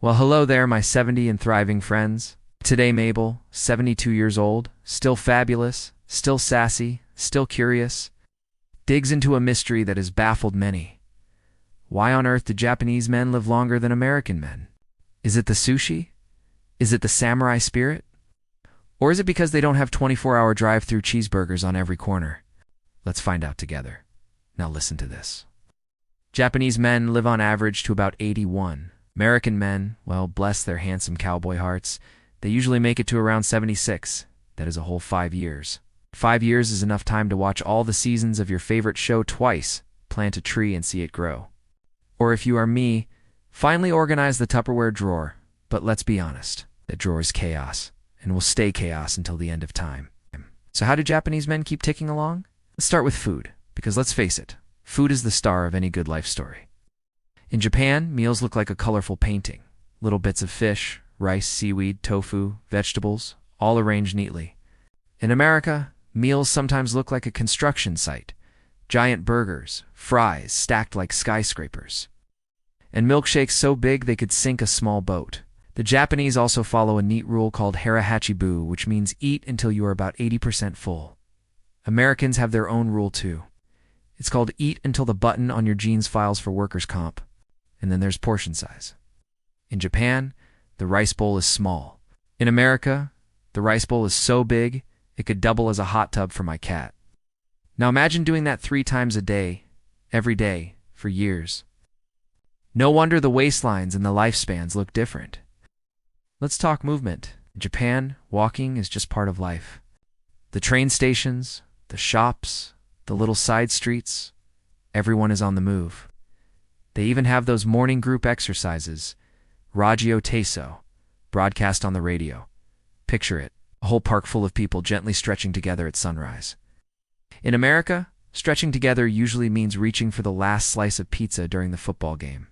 Well, hello there, my 70 and thriving friends. Today, Mabel, 72 years old, still fabulous, still sassy, still curious, digs into a mystery that has baffled many. Why on earth do Japanese men live longer than American men? Is it the sushi? Is it the samurai spirit? Or is it because they don't have 24-hour drive-through cheeseburgers on every corner? Let's find out together. Now listen to this. Japanese men live on average to about 81. American men, well, bless their handsome cowboy hearts, they usually make it to around 76. That is a whole 5 years. 5 years is enough time to watch all the seasons of your favorite show twice, plant a tree and see it grow. Or if you are me, finally organize the Tupperware drawer. But let's be honest, that drawer is chaos, and will stay chaos until the end of time. So how do Japanese men keep ticking along? Let's start with food, because let's face it, food is the star of any good life story. In Japan, meals look like a colorful painting. Little bits of fish, rice, seaweed, tofu, vegetables, all arranged neatly. In America, meals sometimes look like a construction site. Giant burgers, fries stacked like skyscrapers, and milkshakes so big they could sink a small boat. The Japanese also follow a neat rule called harahachibu, which means eat until you are about 80% full. Americans have their own rule too. It's called eat until the button on your jeans files for workers' comp. And then there's portion size. In Japan, the rice bowl is small. In America, the rice bowl is so big, it could double as a hot tub for my cat. Now imagine doing that 3 times a day, every day, for years. No wonder the waistlines and the lifespans look different. Let's talk movement. In Japan, walking is just part of life. The train stations, the shops, the little side streets, everyone is on the move. They even have those morning group exercises, Ragio Teso, broadcast on the radio. Picture it, a whole park full of people gently stretching together at sunrise. In America, stretching together usually means reaching for the last slice of pizza during the football game.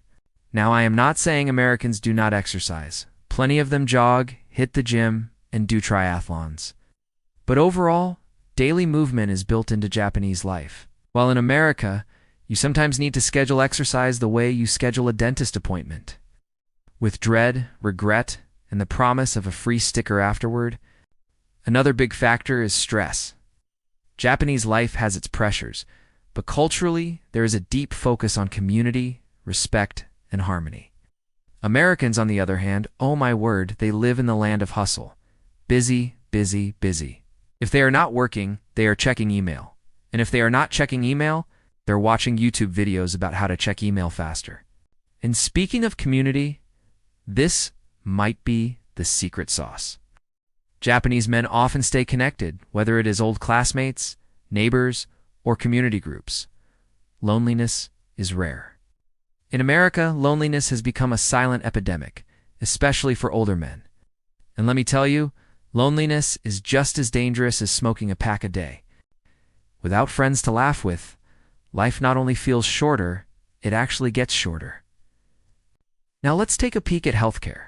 Now, I am not saying Americans do not exercise. Plenty of them jog, hit the gym, and do triathlons. But overall, daily movement is built into Japanese life. While in America, you sometimes need to schedule exercise the way you schedule a dentist appointment. With dread, regret, and the promise of a free sticker afterward. Another big factor is stress. Japanese life has its pressures, but culturally, there is a deep focus on community, respect, and harmony. Americans, on the other hand, oh my word, they live in the land of hustle. Busy, busy, busy. If they are not working, they are checking email. And if they are not checking email, they're watching YouTube videos about how to check email faster. And speaking of community, this might be the secret sauce. Japanese men often stay connected, whether it is old classmates, neighbors, or community groups. Loneliness is rare. In America, loneliness has become a silent epidemic, especially for older men. And let me tell you, loneliness is just as dangerous as smoking a pack a day. Without friends to laugh with, life not only feels shorter, it actually gets shorter. Now let's take a peek at healthcare.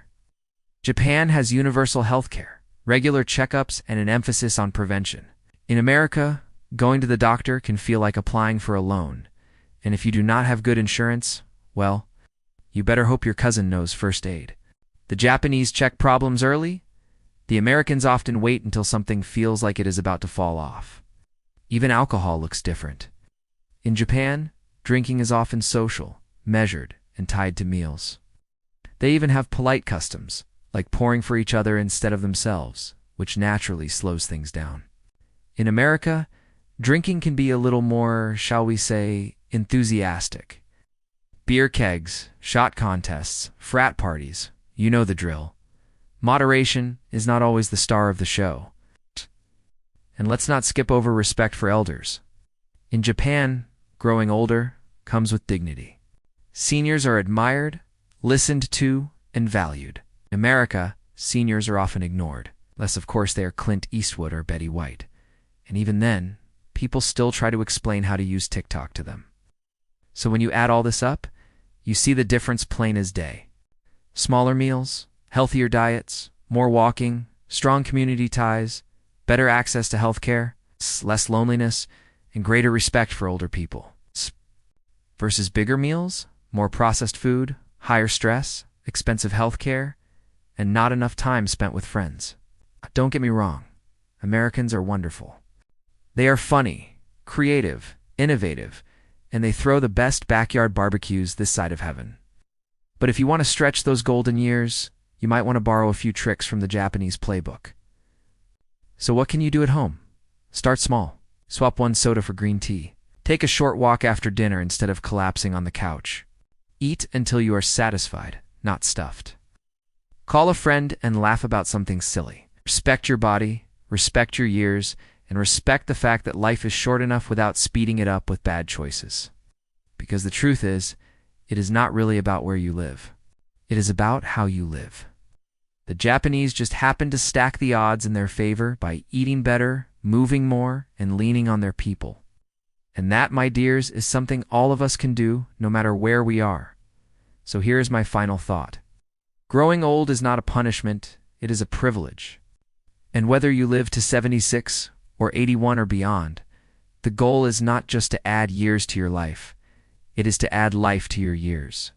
Japan has universal healthcare, regular checkups, and an emphasis on prevention. In America, going to the doctor can feel like applying for a loan. And if you do not have good insurance, well, you better hope your cousin knows first aid. The Japanese check problems early. The Americans often wait until something feels like it is about to fall off. Even alcohol looks different. In Japan, drinking is often social, measured, and tied to meals. They even have polite customs, like pouring for each other instead of themselves, which naturally slows things down. In America, drinking can be a little more, shall we say, enthusiastic. Beer kegs, shot contests, frat parties, you know the drill. Moderation is not always the star of the show. And let's not skip over respect for elders. In Japan, growing older comes with dignity. Seniors are admired, listened to, and valued. In America, seniors are often ignored, unless of course they are Clint Eastwood or Betty White. And even then, people still try to explain how to use TikTok to them. So when you add all this up, you see the difference plain as day. Smaller meals, healthier diets, more walking, strong community ties, better access to healthcare, less loneliness, and greater respect for older people. Versus bigger meals, more processed food, higher stress, expensive healthcare, and not enough time spent with friends. Don't get me wrong, Americans are wonderful. They are funny, creative, innovative, and they throw the best backyard barbecues this side of heaven. But if you want to stretch those golden years, you might want to borrow a few tricks from the Japanese playbook. So what can you do at home? Start small. Swap one soda for green tea. Take a short walk after dinner instead of collapsing on the couch. Eat until you are satisfied, not stuffed. Call a friend and laugh about something silly. Respect your body, respect your years, and respect the fact that life is short enough without speeding it up with bad choices. Because the truth is, it is not really about where you live. It is about how you live. The Japanese just happen to stack the odds in their favor by eating better, moving more, and leaning on their people. And that, my dears, is something all of us can do, no matter where we are. So here is my final thought. Growing old is not a punishment, it is a privilege. And whether you live to 76 or 81 or beyond, the goal is not just to add years to your life, it is to add life to your years.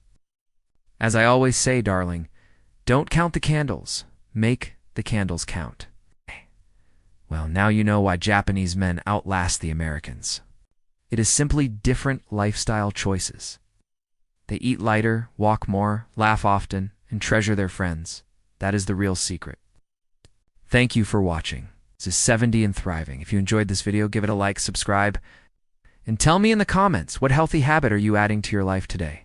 As I always say, darling, don't count the candles, make the candles count. Well, now you know why Japanese men outlast the Americans. It is simply different lifestyle choices. They eat lighter, walk more, laugh often, and treasure their friends. That is the real secret. Thank you for watching. This is 70 and Thriving. If you enjoyed this video, give it a like, subscribe, and tell me in the comments, what healthy habit are you adding to your life today?